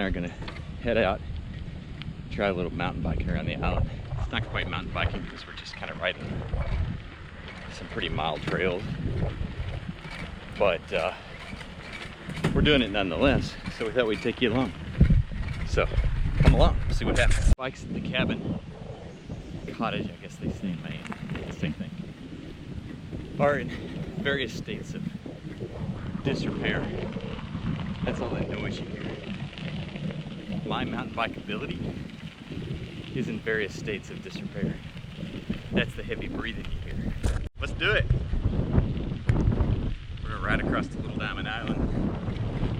and I are gonna head out, try a little mountain biking around the island. It's not quite mountain biking because we're just kind of riding some pretty mild trails, but we're doing it nonetheless. So we thought we'd take you along. So come along, see what happens. Bikes at the cabin, cottage, I guess they say in Maine, same thing, are in various states of disrepair. That's all that noise you hear. My mountain bike ability is in various states of disrepair. That's the heavy breathing you hear. Let's do it. We're gonna ride across the Little Diamond Island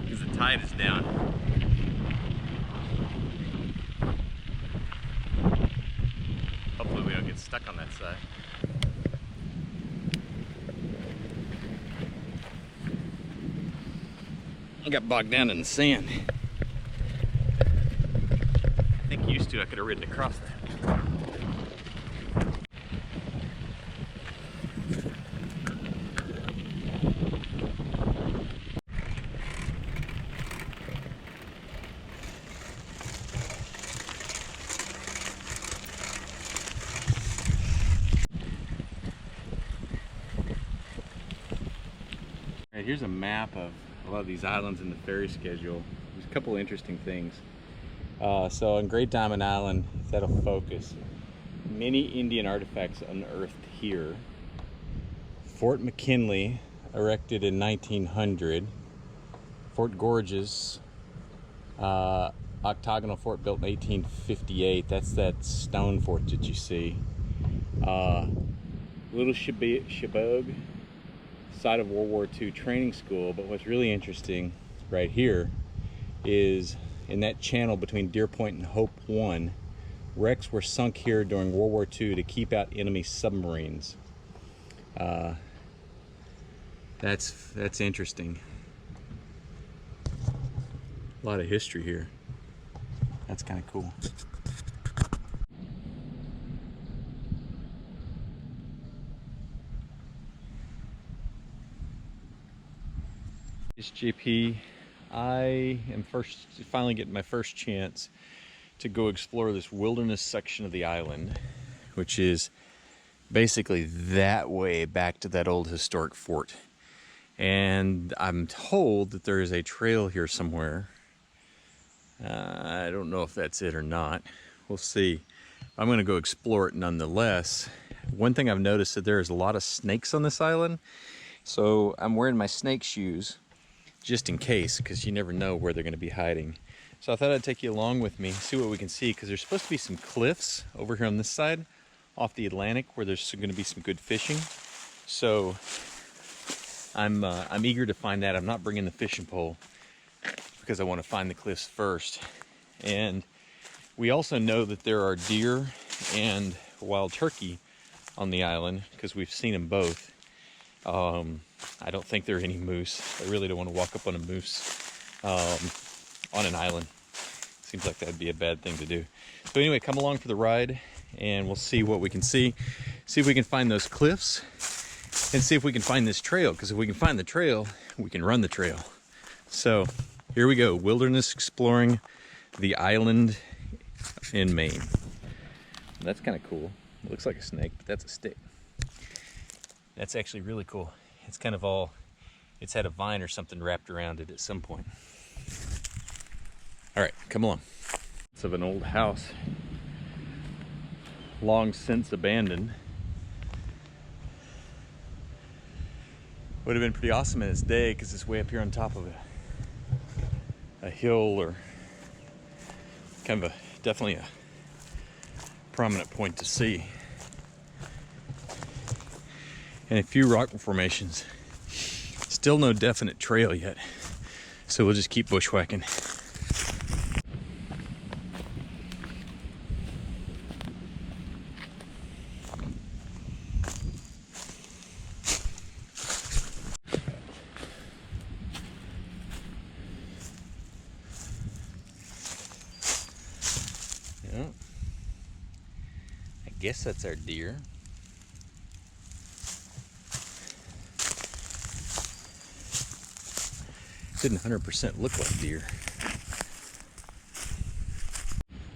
because the tide is down. Hopefully we don't get stuck on that side. I got bogged down in the sand. I think used to I could have ridden across that. Alright, here's a map of a lot of these islands in the ferry schedule. There's a couple of interesting things. So on Great Diamond Island, that'll focus. Many Indian artifacts unearthed here. Fort McKinley, erected in 1900. Fort Gorges, octagonal fort built in 1858. That's that stone fort that you see. Little Chibougue, site of World War II training school. But what's really interesting right here is in that channel between Deer Point and Hope 1, wrecks were sunk here during World War II to keep out enemy submarines. That's interesting. A lot of history here. That's kind of cool. It's JP. I am finally getting my first chance to go explore this wilderness section of the island, which is basically that way back to that old historic fort. And I'm told that there is a trail here somewhere. I don't know if that's it or not. We'll see. I'm going to go explore it nonetheless. One thing I've noticed that there is a lot of snakes on this island, so I'm wearing my snake shoes just in case, because you never know where they're going to be hiding. So I thought I'd take you along with me, see what we can see, because there's supposed to be some cliffs over here on this side off the Atlantic where there's going to be some good fishing. So I'm eager to find that. I'm not bringing the fishing pole because I want to find the cliffs first. And we also know that there are deer and wild turkey on the island because we've seen them both. I don't think there are any moose. I really don't want to walk up on a moose on an island. Seems like that'd be a bad thing to do. So anyway, come along for the ride and we'll see what we can see. See if we can find those cliffs and see if we can find this trail, because if we can find the trail, we can run the trail. So here we go, wilderness exploring the island in Maine. That's kind of cool. It looks like a snake, but that's a stick. That's actually really cool. It's kind of all, it's had a vine or something wrapped around it at some point. All right, come along. It's of an old house, long since abandoned. Would have been pretty awesome in its day because it's way up here on top of a hill, or kind of definitely a prominent point to see. And a few rock formations. Still no definite trail yet, so we'll just keep bushwhacking. Yeah, I guess that's our deer. Didn't 100% look like deer.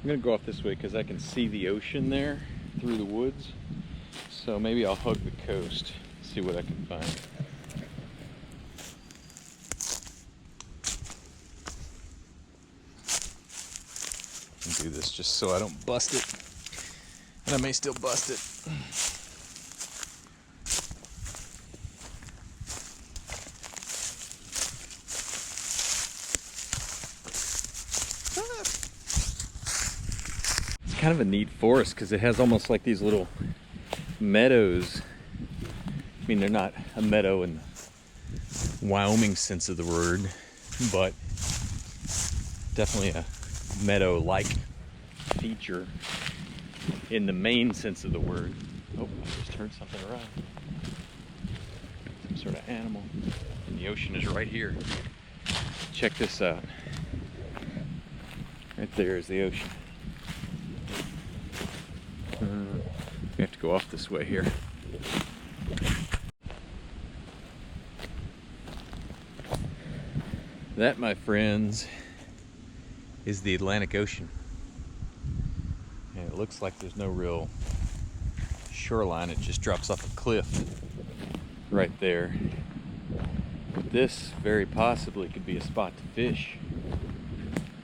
I'm gonna go off this way because I can see the ocean there through the woods. So maybe I'll hug the coast, see what I can find. And do this just so I don't bust it. And I may still bust it. It's kind of a neat forest because it has almost like these little meadows. I mean, they're not a meadow in the Wyoming sense of the word, but definitely a meadow-like feature in the Maine sense of the word. Oh, I just heard something run. Some sort of animal. And the ocean is right here. Check this out. Right there is the ocean. We have to go off this way here. That, my friends, is the Atlantic Ocean. And it looks like there's no real shoreline. It just drops off a cliff right there. But this very possibly could be a spot to fish.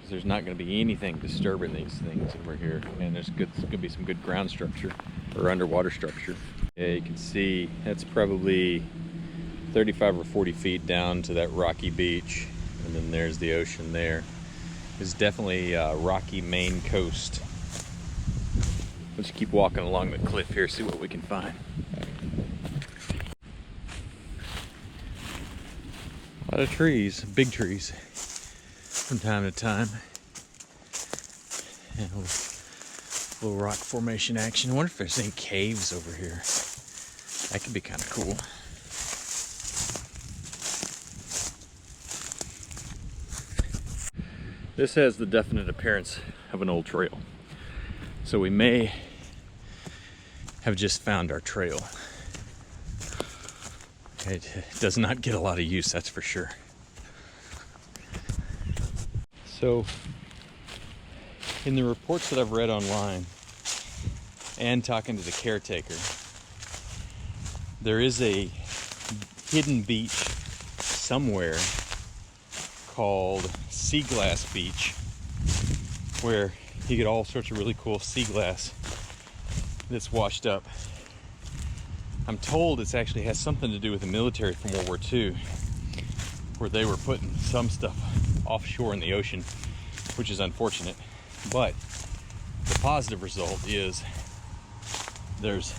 There's not going to be anything disturbing these things over here, and there's going to be some good ground structure or underwater structure. Yeah, you can see that's probably 35 or 40 feet down to that rocky beach, and then there's the ocean there. It's definitely a rocky Maine coast. Let's keep walking along the cliff here, see what we can find. A lot of trees, big trees. From time to time. And a little rock formation action. I wonder if there's any caves over here. That could be kind of cool. This has the definite appearance of an old trail. So we may have just found our trail. It does not get a lot of use, that's for sure. So, in the reports that I've read online and talking to the caretaker, there is a hidden beach somewhere called Sea Glass Beach where you get all sorts of really cool sea glass that's washed up. I'm told it actually has something to do with the military from World War II, where they were putting some stuff offshore in the ocean, which is unfortunate. But the positive result is there's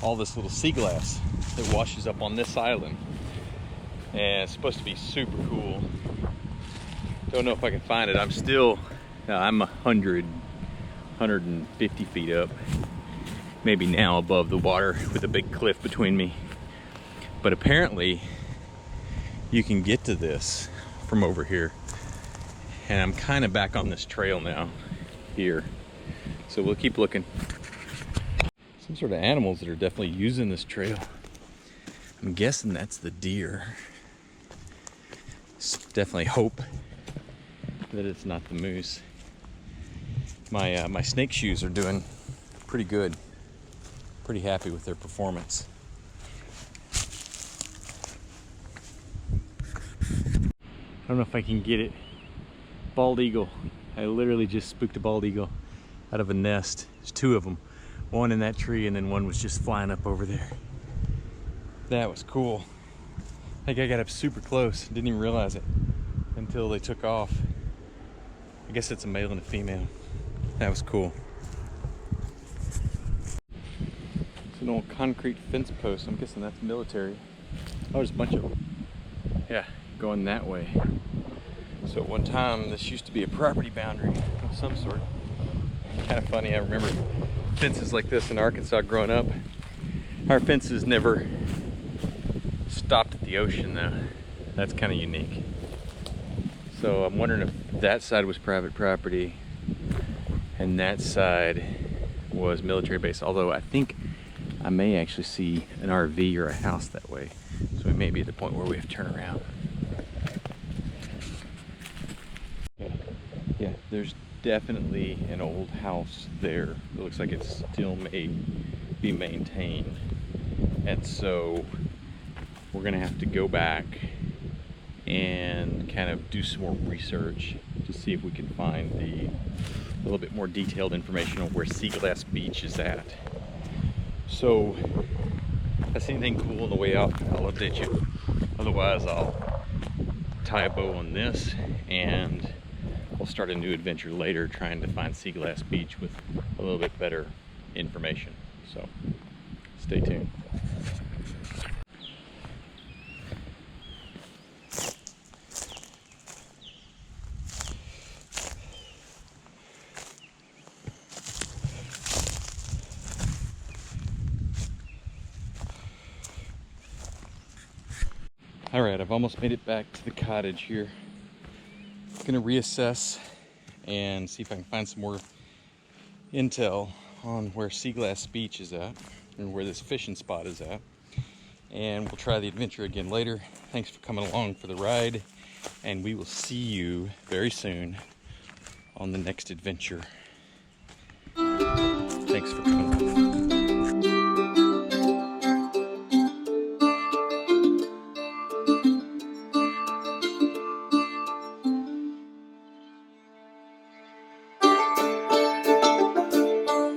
all this little sea glass that washes up on this island, and it's supposed to be super cool. Don't know if I can find it. I'm 150 feet up, maybe now above the water with a big cliff between me. But apparently you can get to this from over here. And I'm kind of back on this trail now, here. So we'll keep looking. Some sort of animals that are definitely using this trail. I'm guessing that's the deer. Definitely hope that it's not the moose. My snake shoes are doing pretty good. Pretty happy with their performance. I don't know if I can get it. Bald eagle. I literally just spooked a bald eagle out of a nest. There's two of them. One in that tree and then one was just flying up over there. That was cool. I think I got up super close. Didn't even realize it until they took off. I guess it's a male and a female. That was cool. It's an old concrete fence post. I'm guessing that's military. Oh, there's a bunch of them. Yeah, going that way. So at one time, this used to be a property boundary of some sort. Kind of funny, I remember fences like this in Arkansas growing up. Our fences never stopped at the ocean though. That's kind of unique. So I'm wondering if that side was private property and that side was military base. Although I think I may actually see an RV or a house that way. So we may be at the point where we have to turn around. Yeah, definitely an old house there. It looks like it still may be maintained. And so we're gonna have to go back and kind of do some more research to see if we can find a little bit more detailed information on where Sea Glass Beach is at. So if I see anything cool on the way out, I'll update you. Otherwise, I'll tie a bow on this and we'll start a new adventure later trying to find Sea Glass Beach with a little bit better information. So stay tuned. All right, I've almost made it back to the cottage here. Gonna reassess and see if I can find some more intel on where Sea Glass Beach is at and where this fishing spot is at. And we'll try the adventure again later. Thanks for coming along for the ride, and we will see you very soon on the next adventure. Thanks for coming along.